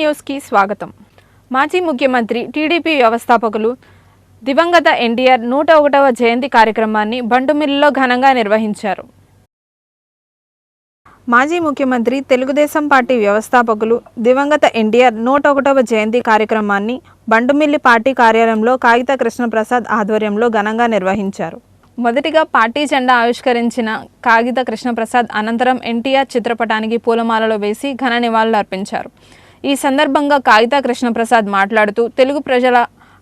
న్యూస్కి స్వాగతం. మాజీ ముఖ్యమంత్రి టీడీపీ వ్యవస్థాపకులు దివంగత ఎన్టీఆర్ 101వ జయంతి కార్యక్రమాన్ని బంటుమిల్లిలో ఘనంగా నిర్వహించారు. మాజీ ముఖ్యమంత్రి తెలుగుదేశం పార్టీ వ్యవస్థాపకులు దివంగత ఎన్టీఆర్ 101వ జయంతి కార్యక్రమాన్ని బంటుమిల్లి పార్టీ కార్యాలయంలో కాగిత కృష్ణప్రసాద్ ఆధ్వర్యంలో ఘనంగా నిర్వహించారు. మొదటిగా పార్టీ జెండా ఆవిష్కరించిన కాగిత కృష్ణప్రసాద్ అనంతరం ఎన్టీఆర్ చిత్రపటానికి పూలమాలలో వేసి ఘన నివాళులు అర్పించారు. ఈ సందర్భంగా కాగిత కృష్ణప్రసాద్ మాట్లాడుతూ తెలుగు ప్రజల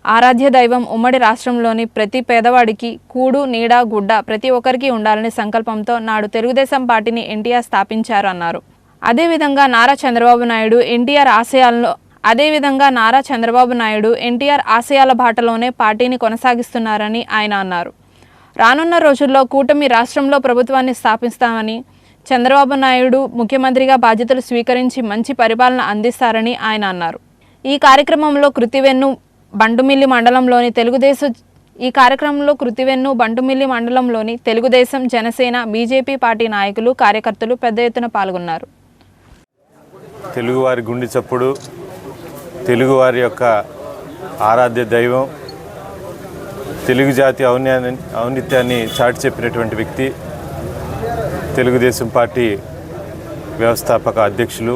ఆరాధ్య దైవం ఉమ్మడి రాష్ట్రంలోని ప్రతి పేదవాడికి కూడు నీడ గుడ్డ ప్రతి ఒక్కరికి ఉండాలనే సంకల్పంతో నాడు తెలుగుదేశం పార్టీని ఎన్టీఆర్ స్థాపించారు అన్నారు. అదేవిధంగా నారా చంద్రబాబు నాయుడు ఎన్టీఆర్ ఆశయాల బాటలోనే పార్టీని కొనసాగిస్తున్నారని ఆయన అన్నారు. రానున్న రోజుల్లో కూటమి రాష్ట్రంలో ప్రభుత్వాన్ని స్థాపిస్తామని, చంద్రబాబు నాయుడు ముఖ్యమంత్రిగా బాధ్యతలు స్వీకరించి మంచి పరిపాలన అందిస్తారని ఆయన అన్నారు. ఈ కార్యక్రమంలో కృతివెన్ను బంటుమిల్లి మండలంలోని తెలుగుదేశం, జనసేన, బీజేపీ పార్టీ నాయకులు, కార్యకర్తలు పెద్ద ఎత్తున పాల్గొన్నారు. తెలుగువారి గుండె చప్పుడు, తెలుగువారి యొక్క ఆరాధ్య దైవం, తెలుగు జాతి ఔన్నత్యాన్ని చాటి చెప్పినటువంటి వ్యక్తి, తెలుగుదేశం పార్టీ వ్యవస్థాపక అధ్యక్షులు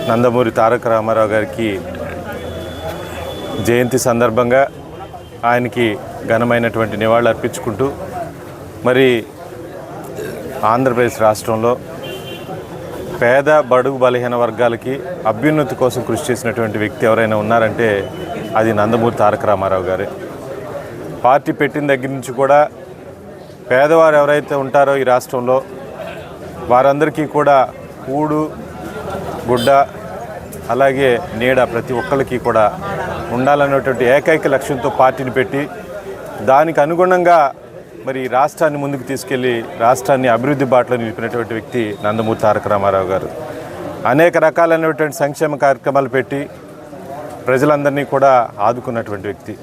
నందమూరి తారక రామారావు గారికి జయంతి సందర్భంగా ఆయనకి ఘనమైనటువంటి నివాళులు అర్పించుకుంటూ, మరి ఆంధ్రప్రదేశ్ రాష్ట్రంలో పేద బడుగు బలహీన వర్గాలకి అభ్యున్నతి కోసం కృషి చేసినటువంటి వ్యక్తి ఎవరైనా ఉన్నారంటే అది నందమూరి తారక రామారావు గారే. పార్టీ పెట్టిన దగ్గర నుంచి కూడా పేదవారు ఎవరైతే ఉంటారో ఈ రాష్ట్రంలో వారందరికీ కూడా కూడు గుడ్డ అలాగే నీడ ప్రతి ఒక్కరికి కూడా ఉండాలనేటువంటి ఏకైక లక్ష్యంతో పార్టీని పెట్టి దానికి అనుగుణంగా మరి రాష్ట్రాన్ని ముందుకు తీసుకెళ్ళి రాష్ట్రాన్ని అభివృద్ధి బాటలో నిలిపినటువంటి వ్యక్తి నందమూరి తారక రామారావు గారు. అనేక రకాలైనటువంటి సంక్షేమ కార్యక్రమాలు పెట్టి ప్రజలందరినీ కూడా ఆదుకున్నటువంటి వ్యక్తి.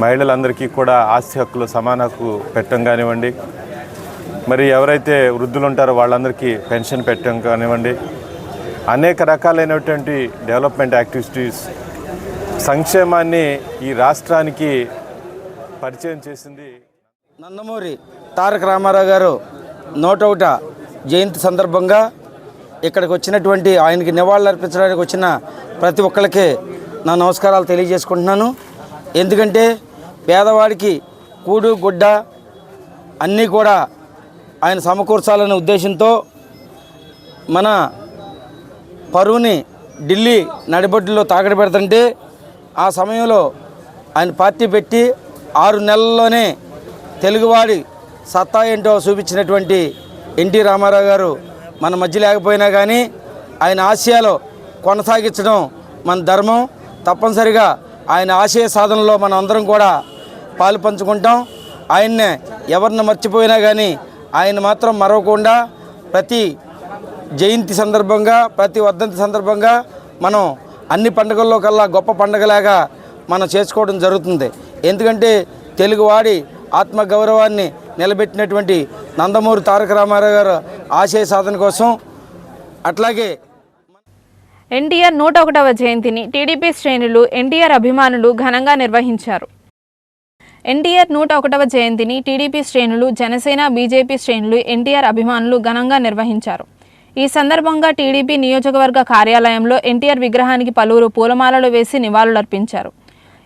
మహిళలందరికీ కూడా ఆస్తి హక్కులు సమాన హక్కు పెట్టడం కానివ్వండి, మరి ఎవరైతే వృద్ధులు ఉంటారో వాళ్ళందరికీ పెన్షన్ పెట్టడం కానివ్వండి, అనేక రకాలైనటువంటి డెవలప్మెంట్ యాక్టివిటీస్ సంక్షేమాన్ని ఈ రాష్ట్రానికి పరిచయం చేసింది. నందమూరి తారక రామారావు గారు 101వ జయంతి సందర్భంగా ఇక్కడికి వచ్చినటువంటి ఆయనకి నివాళులు అర్పించడానికి వచ్చిన ప్రతి ఒక్కరికి నా నమస్కారాలు తెలియజేసుకుంటున్నాను. ఎందుకంటే పేదవాడికి కూడు గుడ్డ అన్నీ కూడా ఆయన సమకూర్చాలనే ఉద్దేశంతో మన పరువుని ఢిల్లీ నడిబొడ్డులో తాకట్టు పెడుతుంటే ఆ సమయంలో ఆయన పార్టీ పెట్టి 6 నెలల్లోనే తెలుగువాడి సత్తా ఏంటో చూపించినటువంటి ఎన్టీ రామారావు గారు మన మధ్య లేకపోయినా కానీ ఆయన ఆశయాలు కొనసాగించడం మన ధర్మం. తప్పనిసరిగా ఆయన ఆశయ సాధనలో మనం అందరం కూడా పాలు పంచుకుంటాం. ఆయన్నే ఎవరిని మర్చిపోయినా కానీ ఆయన మాత్రం మరవకుండా ప్రతి జయంతి సందర్భంగా, ప్రతి వర్ధంతి సందర్భంగా మనం అన్ని పండుగల్లో కల్లా గొప్ప పండుగలాగా మనం చేసుకోవడం జరుగుతుంది. ఎందుకంటే తెలుగువాడి ఆత్మగౌరవాన్ని నిలబెట్టినటువంటి నందమూరి తారక రామారావు గారు ఆశయ సాధన కోసం. అట్లాగే ఎన్టీఆర్ 101వ జయంతిని టీడీపీ శ్రేణులు, ఎన్టీఆర్ అభిమానులు ఘనంగా నిర్వహించారు. ఎన్టీఆర్ 101వ జయంతిని టీడీపీ శ్రేణులు, జనసేన, బీజేపీ శ్రేణులు, ఎన్టీఆర్ అభిమానులు ఘనంగా నిర్వహించారు. ఈ సందర్భంగా టీడీపీ నియోజకవర్గ కార్యాలయంలో ఎన్టీఆర్ విగ్రహానికి పలువురు పూలమాలలు వేసి నివాళులర్పించారు.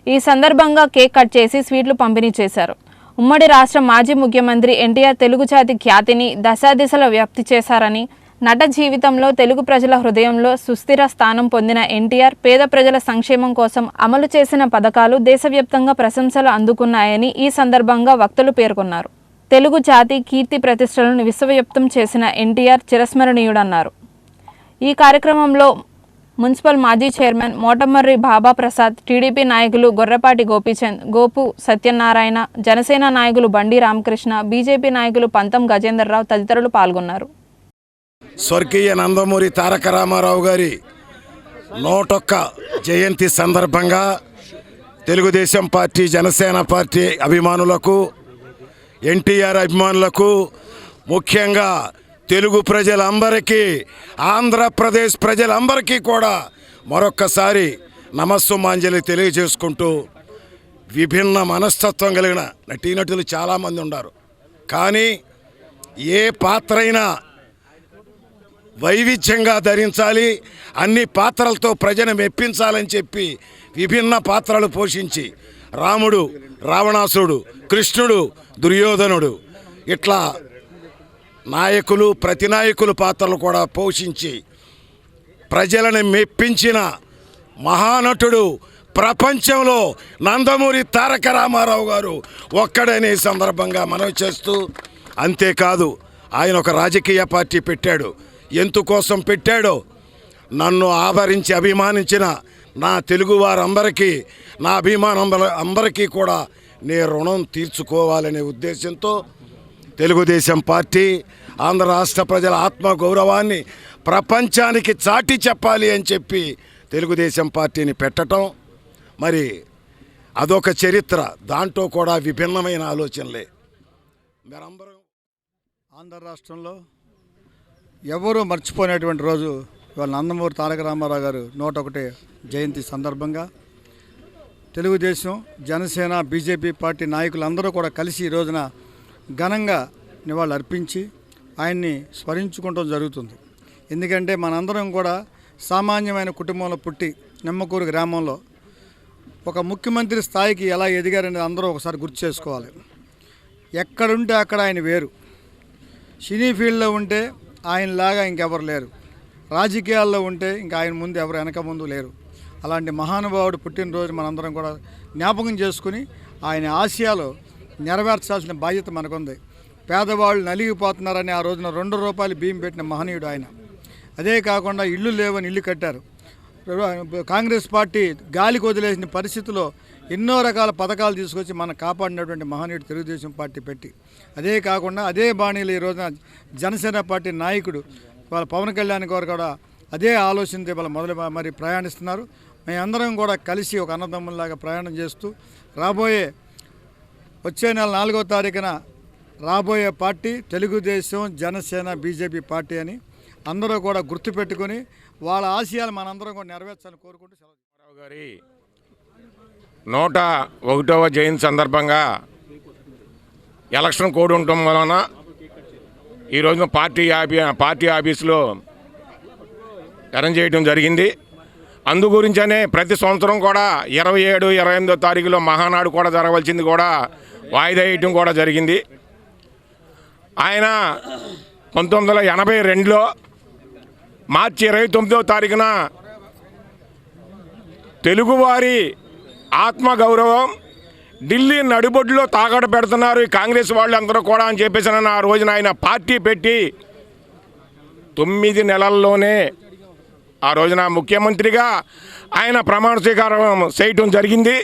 ఈ సందర్భంగా కేక్ కట్ చేసి స్వీట్లు పంపిణీ చేశారు. ఉమ్మడి రాష్ట్ర మాజీ ముఖ్యమంత్రి ఎన్టీఆర్ తెలుగు జాతి ఖ్యాతిని దశాదిశల వ్యాప్తి చేశారని, నట జీవితంలో తెలుగు ప్రజల హృదయంలో సుస్థిర స్థానం పొందిన ఎన్టీఆర్ పేద ప్రజల సంక్షేమం కోసం అమలు చేసిన పథకాలు దేశవ్యాప్తంగా ప్రశంసలు అందుకున్నాయని ఈ సందర్భంగా వక్తలు పేర్కొన్నారు. తెలుగు జాతి కీర్తి ప్రతిష్టలను విశ్వవ్యాప్తం చేసిన ఎన్టీఆర్ చిరస్మరణీయుడన్నారు. ఈ కార్యక్రమంలో మున్సిపల్ మాజీ చైర్మన్ మోటమర్రి బాబా ప్రసాద్, టీడీపీ నాయకులు గొర్రెపాటి గోపీచంద్, గోపు సత్యనారాయణ, జనసేన నాయకులు బండి రామకృష్ణ, బీజేపీ నాయకులు పంతం గజేంద్రరావు తదితరులు పాల్గొన్నారు. స్వర్గీయ నందమూరి తారక రామారావు గారి 101వ జయంతి సందర్భంగా తెలుగుదేశం పార్టీ, జనసేన పార్టీ అభిమానులకు, ఎన్టీఆర్ అభిమానులకు, ముఖ్యంగా తెలుగు ప్రజలందరికీ, ఆంధ్రప్రదేశ్ ప్రజలందరికీ కూడా మరొక్కసారి నమస్సుమాంజలి తెలియజేసుకుంటూ, విభిన్న మనస్తత్వం కలిగిన నటీనటులు చాలామంది ఉన్నారు. కానీ ఏ పాత్ర అయినా వైవిధ్యంగా ధరించాలి, అన్ని పాత్రలతో ప్రజను మెప్పించాలని చెప్పి విభిన్న పాత్రలు పోషించి రాముడు, రావణాసురుడు, కృష్ణుడు, దుర్యోధనుడు ఇట్లా నాయకులు, ప్రతినాయకులు పాత్రలు కూడా పోషించి ప్రజలను మెప్పించిన మహానటుడు ప్రపంచంలో నందమూరి తారక రామారావు గారు ఒక్కడనే సందర్భంగా మనవి చేస్తూ, అంతేకాదు ఆయన ఒక రాజకీయ పార్టీ పెట్టాడు. ఎందుకోసం పెట్టాడో, నన్ను ఆదరించి అభిమానించిన నా తెలుగు వారందరికీ, నా అభిమానం అందరికీ కూడా నేను రుణం తీర్చుకోవాలనే ఉద్దేశంతో తెలుగుదేశం పార్టీ ఆంధ్ర రాష్ట్ర ప్రజల ఆత్మగౌరవాన్ని ప్రపంచానికి చాటి చెప్పాలి అని చెప్పి తెలుగుదేశం పార్టీని పెట్టడం, మరి అదొక చరిత్ర. దాంట్లో కూడా విభిన్నమైన ఆలోచనలే. మీరందరూ ఆంధ్ర రాష్ట్రంలో ఎవరూ మర్చిపోయినటువంటి రోజు ఇవాళ నందమూరి తారక రామారావు గారు 101 జయంతి సందర్భంగా తెలుగుదేశం, జనసేన, బీజేపీ పార్టీ నాయకులందరూ కూడా కలిసి ఈ రోజున ఘనంగా నివాళులు అర్పించి ఆయన్ని స్మరించుకోవడం జరుగుతుంది. ఎందుకంటే మనందరం కూడా సామాన్యమైన కుటుంబంలో పుట్టి నిమ్మకూరు గ్రామంలో ఒక ముఖ్యమంత్రి స్థాయికి ఎలా ఎదిగారనేది అందరూ ఒకసారి గుర్తు చేసుకోవాలి. ఎక్కడుంటే అక్కడ ఆయన వేరు. సినీ ఫీల్డ్లో ఉంటే ఆయనలాగా ఇంకెవరు లేరు. రాజకీయాల్లో ఉంటే ఇంకా ఆయన ముందు ఎవరు వెనక ముందు లేరు. అలాంటి మహానుభావుడు పుట్టినరోజు మనందరం కూడా జ్ఞాపకం చేసుకుని ఆయన ఆశయాలు నెరవేర్చాల్సిన బాధ్యత మనకుంది. పేదవాళ్ళు నలిగిపోతున్నారని ఆ రోజున 2 రూపాయలు బియ్యం పెట్టిన మహనీయుడు ఆయన. అదే కాకుండా ఇళ్ళు లేవని ఇల్లు కట్టారు. కాంగ్రెస్ పార్టీ గాలికి వదిలేసిన పరిస్థితిలో ఎన్నో రకాల పథకాలు తీసుకొచ్చి మనం కాపాడినటువంటి మహనీయుడు తెలుగుదేశం పార్టీ పెట్టి, అదే కాకుండా అదే బాణీలు ఈ రోజున జనసేన పార్టీ నాయకుడు వాళ్ళ పవన్ కళ్యాణ్ గారు కూడా అదే ఆలోచనతో వాళ్ళ మరి ప్రయాణిస్తున్నారు. మేమందరం కూడా కలిసి ఒక అన్నదమ్ముల్లాగా ప్రయాణం చేస్తూ వచ్చే నెల 4వ తారీఖున రాబోయే party Telugu Desam, Janasena, BJP party అని అందరూ కూడా గుర్తుపెట్టుకొని వాళ్ళ ఆశయాలు మనందరం కూడా నెరవేర్చాలని కోరుకుంటూ రామారావు గారి 101వ జయంతి సందర్భంగా ఎలక్షన్ కోడ్ ఉండటం వలన ఈ రోజున పార్టీ ఆఫీసులో అరేంజ్ చేయడం జరిగింది. అందు గురించనే ప్రతి సంవత్సరం కూడా 27, 28వ తారీఖులో మహానాడు కూడా జరగవలసింది కూడా వాయిదా వేయటం కూడా జరిగింది. ఆయన 1982లో మార్చి 29వ తారీఖున తెలుగువారి ఆత్మగౌరవం ఢిల్లీ నడిబొడ్డులో తాకట్టు పెడుతున్నారు ఈ కాంగ్రెస్ వాళ్ళు అందరూ కూడా అని చెప్పేసి ఆ రోజున ఆయన పార్టీ పెట్టి 9 నెలల్లోనే ఆ రోజున ముఖ్యమంత్రిగా ఆయన ప్రమాణ స్వీకారం చేయటం జరిగింది.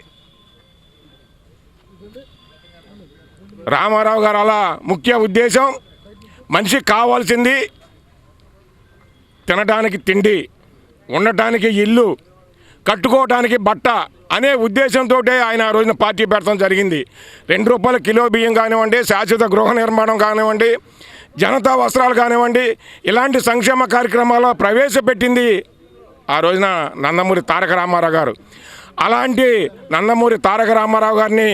రామారావు గారు అలా ముఖ్య ఉద్దేశం మనిషికి కావాల్సింది తినడానికి తిండి, ఉండటానికి ఇల్లు, కట్టుకోవడానికి బట్ట అనే ఉద్దేశంతో ఆయన ఆ రోజున పార్టీ పెట్టడం జరిగింది. 2 రూపాయల కిలో బియ్యం కానివ్వండి, శాశ్వత గృహ నిర్మాణం కానివ్వండి, జనతా వస్త్రాలు కానివ్వండి, ఇలాంటి సంక్షేమ కార్యక్రమాలు ప్రవేశపెట్టింది ఆ రోజున నందమూరి తారక రామారావు గారు. అలాంటి నందమూరి తారక రామారావు గారిని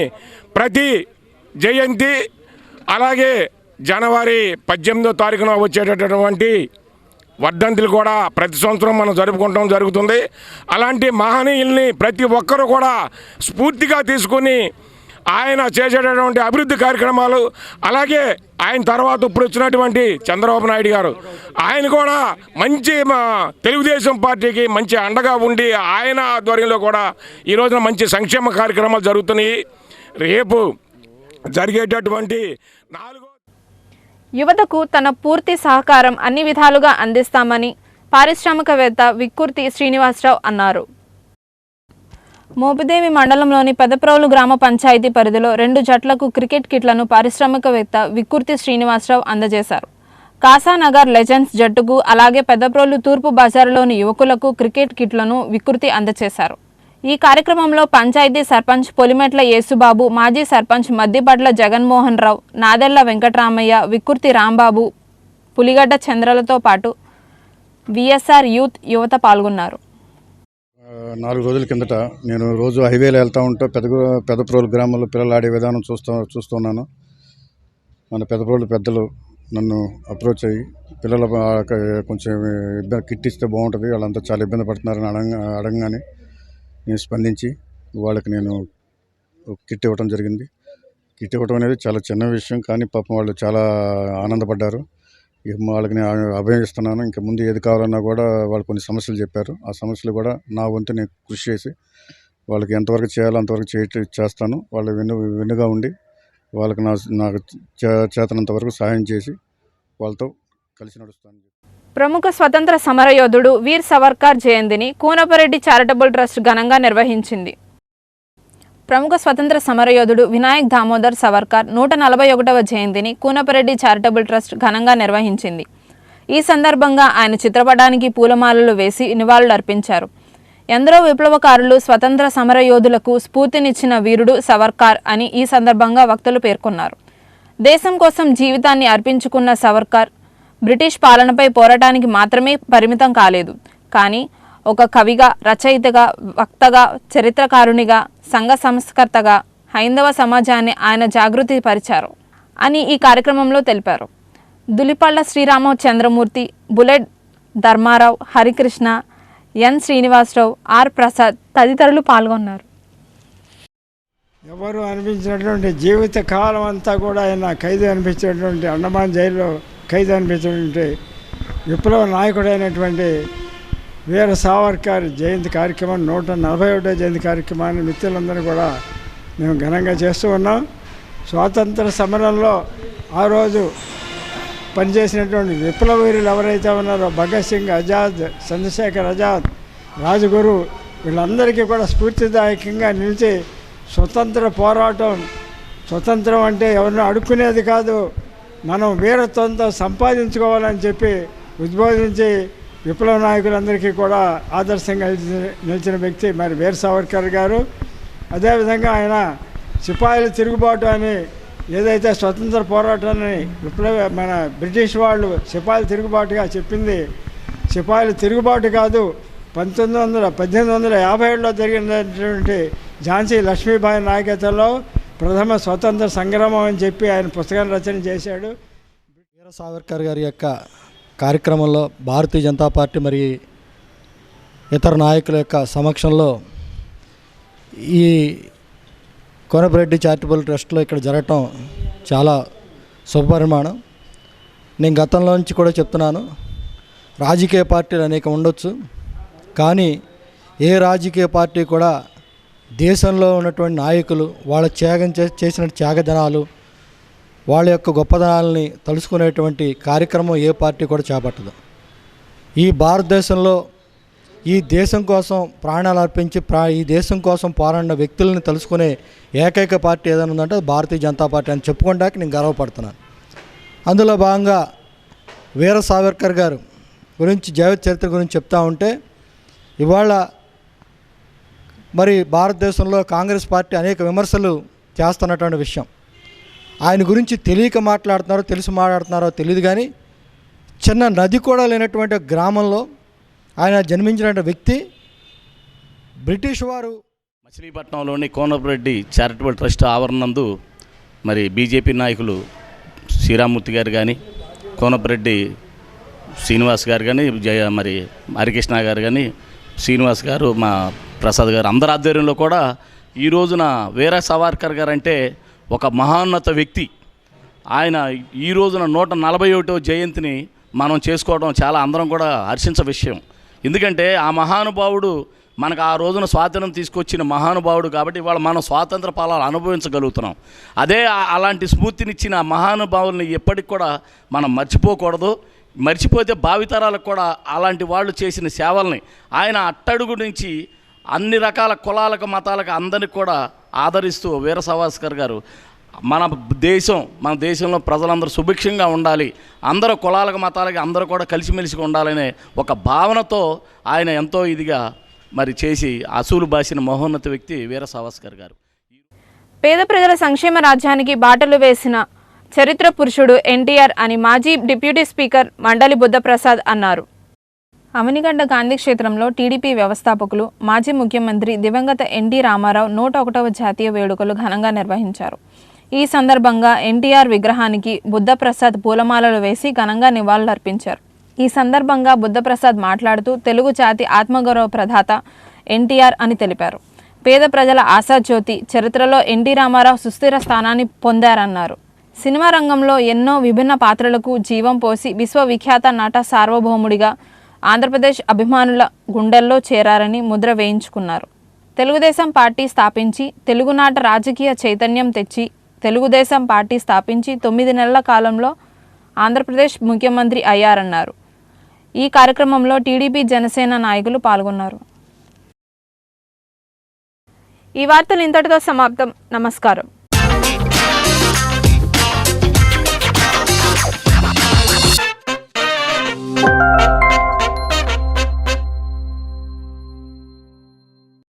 ప్రతి జయంతి అలాగే జనవరి 18వ తారీఖున వచ్చేటటువంటి వర్ధంతులు కూడా ప్రతి సంవత్సరం మనం జరుపుకుంటాం జరుగుతుంది. అలాంటి మహనీయుల్ని ప్రతి ఒక్కరూ కూడా స్ఫూర్తిగా తీసుకొని ఆయన చేసేటటువంటి అభివృద్ధి కార్యక్రమాలు, అలాగే ఆయన తర్వాత ఇప్పుడు వచ్చినటువంటి చంద్రబాబు నాయుడు గారు ఆయన కూడా మంచి తెలుగుదేశం పార్టీకి మంచి అండగా ఉండి ఆయన ఆధ్వర్యంలో కూడా ఈ రోజున మంచి సంక్షేమ కార్యక్రమాలు జరుగుతున్నాయి. రేపు జరిగేటటువంటి 4వ యువతకు తన పూర్తి సహకారం అన్ని విధాలుగా అందిస్తామని పారిశ్రామికవేత్త విక్కుర్తి శ్రీనివాసరావు అన్నారు. మోపిదేవి మండలంలోని పెదప్రోలు గ్రామ పంచాయతీ పరిధిలో 2 జట్లకు క్రికెట్ కిట్లను పారిశ్రామికవేత్త విక్కుర్తి శ్రీనివాసరావు అందజేశారు. కాసానగర్ లెజెండ్స్ జట్టుకు అలాగే పెదప్రోలు తూర్పు బజారులోని యువకులకు క్రికెట్ కిట్లను విక్కుర్తి అందజేశారు. ఈ కార్యక్రమంలో పంచాయతీ సర్పంచ్ పొలిమెట్ల యేసుబాబు, మాజీ సర్పంచ్ మద్దిపట్ల జగన్మోహన్ రావు, నాదెళ్ల వెంకటరామయ్య, విక్కుర్తి రాంబాబు, పులిగడ్డ చంద్రలతో పాటు విఎస్ఆర్ యూత్ యువత పాల్గొన్నారు. 4 రోజుల కిందట నేను రోజు హైవేలో వెళ్తూ ఉంటే పెదప్రోలు గ్రామంలో పిల్లలు ఆడే విధానం చూస్తున్నాను. మన పెదప్రోలు పెద్దలు నన్ను అప్రోచ్ అయ్యి పిల్లల కొంచెం ఇబ్బంది కిట్ ఇస్తే బాగుంటుంది, వాళ్ళంతా చాలా ఇబ్బంది పడుతున్నారని అడగగానే నేను స్పందించి వాళ్ళకి నేను కిట్ ఇవ్వడం జరిగింది. కిట్ ఇవ్వడం అనేది చాలా చిన్న విషయం, కానీ పాపం వాళ్ళు చాలా ఆనందపడ్డారు. వాళ్ళకి నేను అభయం ఇస్తున్నాను. ఇంకా ముందు ఏది కావాలన్నా కూడా వాళ్ళు కొన్ని సమస్యలు చెప్పారు. ఆ సమస్యలు కూడా నా వంతు నేను కృషి చేసి వాళ్ళకి ఎంతవరకు చేయాలో అంతవరకు చేస్తాను. వాళ్ళు వెన్నుగా ఉండి వాళ్ళకి నాకు చేతనంత వరకు సహాయం చేసి వాళ్ళతో కలిసి నడుస్తాను. ప్రముఖ స్వతంత్ర సమరయోధుడు వీర్ సవర్కార్ జయంతిని కూనపరెడ్డి చారిటబుల్ ట్రస్ట్ ఘనంగా నిర్వహించింది. ప్రముఖ స్వతంత్ర సమరయోధుడు వినాయక్ దామోదర్ సవర్కార్ 141వ జయంతిని కూనపరెడ్డి చారిటబుల్ ట్రస్ట్ ఘనంగా నిర్వహించింది. ఈ సందర్భంగా ఆయన చిత్రపటానికి పూలమాలలు వేసి నివాళులు అర్పించారు. ఎందరో విప్లవకారులు స్వతంత్ర సమరయోధులకు స్ఫూర్తినిచ్చిన వీరుడు సవర్కార్ అని ఈ సందర్భంగా వక్తలు పేర్కొన్నారు. దేశం కోసం జీవితాన్ని అర్పించుకున్న సవర్కార్ బ్రిటిష్ పాలనపై పోరాటానికి మాత్రమే పరిమితం కాలేదు, కానీ ఒక కవిగా, రచయితగా, వక్తగా, చరిత్రకారునిగా, సంఘ సంస్కర్తగా హైందవ సమాజాన్ని ఆయన జాగృతి పరిచారు అని ఈ కార్యక్రమంలో తెలిపారు. Dhulipalla Sriramachandramurthy, Bullet Dharmarao, Harikrishna, N Srinivasarao, R Prasad తదితరులు పాల్గొన్నారు. ఎవరు అనిపించినటువంటి జీవిత కాలం అంతా కూడా ఆయన ఖైదు అనిపించినటువంటి అండమాన్ జైల్లో ఖైదు అనిపించినటువంటి విప్లవ నాయకుడైనటువంటి వీర సావర్కర్ జయంతి కార్యక్రమం 141వ జయంతి కార్యక్రమాన్ని మిత్రులందరూ కూడా మేము ఘనంగా చేస్తూ ఉన్నాం. స్వాతంత్ర సమరంలో ఆ రోజు పనిచేసినటువంటి విప్లవ వీరులు ఎవరైతే ఉన్నారో భగత్ సింగ్, ఆజాద్, చంద్రశేఖర్ ఆజాద్, రాజగురు వీళ్ళందరికీ కూడా స్ఫూర్తిదాయకంగా నిలిచి స్వతంత్ర పోరాటం, స్వతంత్రం అంటే ఎవరినో అడుక్కునేది కాదు, మనం వీరత్వంతో సంపాదించుకోవాలని చెప్పి ఉద్బోధించి విప్లవ నాయకులందరికీ కూడా ఆదర్శంగా నిలిచిన వ్యక్తి మరి వీర్ సావర్కర్ గారు. అదేవిధంగా ఆయన సిపాయిల తిరుగుబాటు అని ఏదైతే స్వతంత్ర పోరాటాన్ని మన బ్రిటిష్ వాళ్ళు సిపాయిల తిరుగుబాటుగా చెప్పింది, సిపాయిల తిరుగుబాటు కాదు, 1857లో జరిగినటువంటి ఝాన్సీ లక్ష్మీబాయి నాయకత్వంలో ప్రథమ స్వతంత్ర సంగ్రామం అని చెప్పి ఆయన పుస్తకాన్ని రచన చేశాడు. వీర సావర్కర్ గారి యొక్క కార్యక్రమంలో భారతీయ జనతా పార్టీ మరి ఇతర నాయకుల యొక్క సమక్షంలో ఈ కోనపరెడ్డి చారిటబుల్ ట్రస్ట్లో ఇక్కడ జరగటం చాలా శుభపరిమాణం. నేను గతంలో నుంచి కూడా చెప్తున్నాను, రాజకీయ పార్టీలు అనేక ఉండొచ్చు, కానీ ఏ రాజకీయ పార్టీ కూడా దేశంలో ఉన్నటువంటి నాయకులు వాళ్ళ చేసిన త్యాగదనాలు, వాళ్ళ యొక్క గొప్పదనాలని తలుసుకునేటువంటి కార్యక్రమం ఏ పార్టీ కూడా చేపట్టదు. ఈ భారతదేశంలో ఈ దేశం కోసం ప్రాణాలు అర్పించి ఈ దేశం కోసం పోరాడిన వ్యక్తులను తలుసుకునే ఏకైక పార్టీ ఏదైనా ఉందంటే భారతీయ జనతా పార్టీ అని చెప్పుకోవడానికి నేను గర్వపడుతున్నాను. అందులో భాగంగా వీర సావర్కర్ గారు గురించి జీవిత చరిత్ర గురించి చెప్తా ఉంటే ఇవాళ మరి భారతదేశంలో కాంగ్రెస్ పార్టీ అనేక విమర్శలు చేస్తున్నటువంటి విషయం. ఆయన గురించి తెలియక మాట్లాడుతున్నారో తెలిసి మాట్లాడుతున్నారో తెలియదు, కానీ చిన్న నది కూడా లేనటువంటి గ్రామంలో ఆయన జన్మించిన వ్యక్తి. బ్రిటిష్ వారు మచిలీపట్నంలోని కోనపరెడ్డి చారిటబుల్ ట్రస్ట్ ఆవరణందు మరి బీజేపీ నాయకులు శ్రీరామూర్తి గారు కానీ, కోనపరెడ్డి శ్రీనివాస్ గారు కానీ, మరి హరికృష్ణ గారు కానీ, శ్రీనివాస్ గారు, మా ప్రసాద్ గారు అందరి ఆధ్వర్యంలో కూడా ఈ రోజున వీర సావర్కర్ గారు అంటే ఒక మహోన్నత వ్యక్తి. ఆయన ఈ రోజున 141వ జయంతిని మనం చేసుకోవడం చాలా అందరం కూడా హర్షించ విషయం. ఎందుకంటే ఆ మహానుభావుడు మనకు ఆ రోజున స్వాతంత్రం తీసుకొచ్చిన మహానుభావుడు కాబట్టి ఇవాళ మనం స్వాతంత్ర ఫలాలు అనుభవించగలుగుతున్నాం. అదే అలాంటి స్ఫూర్తినిచ్చిన మహానుభావుల్ని ఎప్పటికి కూడా మనం మర్చిపోకూడదు. మర్చిపోతే భావితరాలకు కూడా అలాంటి వాళ్ళు చేసిన సేవల్ని ఆయన అట్టడుగు నుంచి అన్ని రకాల కులాలకు, మతాలకు అందరికి కూడా ఆదరిస్తూ వీర సావర్కర్ గారు మన దేశంలో ప్రజలందరూ సుభిక్షంగా ఉండాలి, అందరూ కులాలకు, మతాలకి అందరూ కూడా కలిసిమెలిసిగా ఉండాలనే ఒక భావనతో ఆయన ఎంతో ఇదిగా మరి చేసి అసూలు బాసిన మహోన్నత వ్యక్తి వీర సావర్కర్ గారు. పేద ప్రజల సంక్షేమ రాజ్యానికి బాటలు వేసిన చరిత్ర పురుషుడు ఎన్టీఆర్ అని మాజీ డిప్యూటీ స్పీకర్ మండలి బుద్ధప్రసాద్ అన్నారు. అవనిగడ్డ గాంధీ క్షేత్రంలో టీడీపీ వ్యవస్థాపకులు మాజీ ముఖ్యమంత్రి దివంగత ఎన్టీ రామారావు 101వ జాతీయ వేడుకలు ఘనంగా నిర్వహించారు. ఈ సందర్భంగా ఎన్టీఆర్ విగ్రహానికి బుద్ధప్రసాద్ పూలమాలలు వేసి ఘనంగా నివాళులర్పించారు. ఈ సందర్భంగా బుద్ధప్రసాద్ మాట్లాడుతూ తెలుగు జాతి ఆత్మగౌరవ ప్రదాత ఎన్టీఆర్ అని తెలిపారు. పేద ప్రజల ఆశాజ్యోతి, చరిత్రలో ఎన్టీ రామారావు సుస్థిర స్థానాన్ని పొందారన్నారు. సినిమా రంగంలో ఎన్నో విభిన్న పాత్రలకు జీవం పోసి విశ్వవిఖ్యాత నట సార్వభౌముడిగా ఆంధ్రప్రదేశ్ అభిమానుల గుండెల్లో చేరారని ముద్ర వేయించుకున్నారు. తెలుగుదేశం పార్టీ స్థాపించి తెలుగునాట రాజకీయ చైతన్యం తెచ్చి తెలుగుదేశం పార్టీ స్థాపించి 9 నెలల కాలంలో ఆంధ్రప్రదేశ్ ముఖ్యమంత్రి అయ్యారన్నారు. ఈ కార్యక్రమంలో టీడీపీ జనసేన నాయకులు పాల్గొన్నారు. ఈ వార్తలు ఇంతటితో సమాప్తం. నమస్కారం.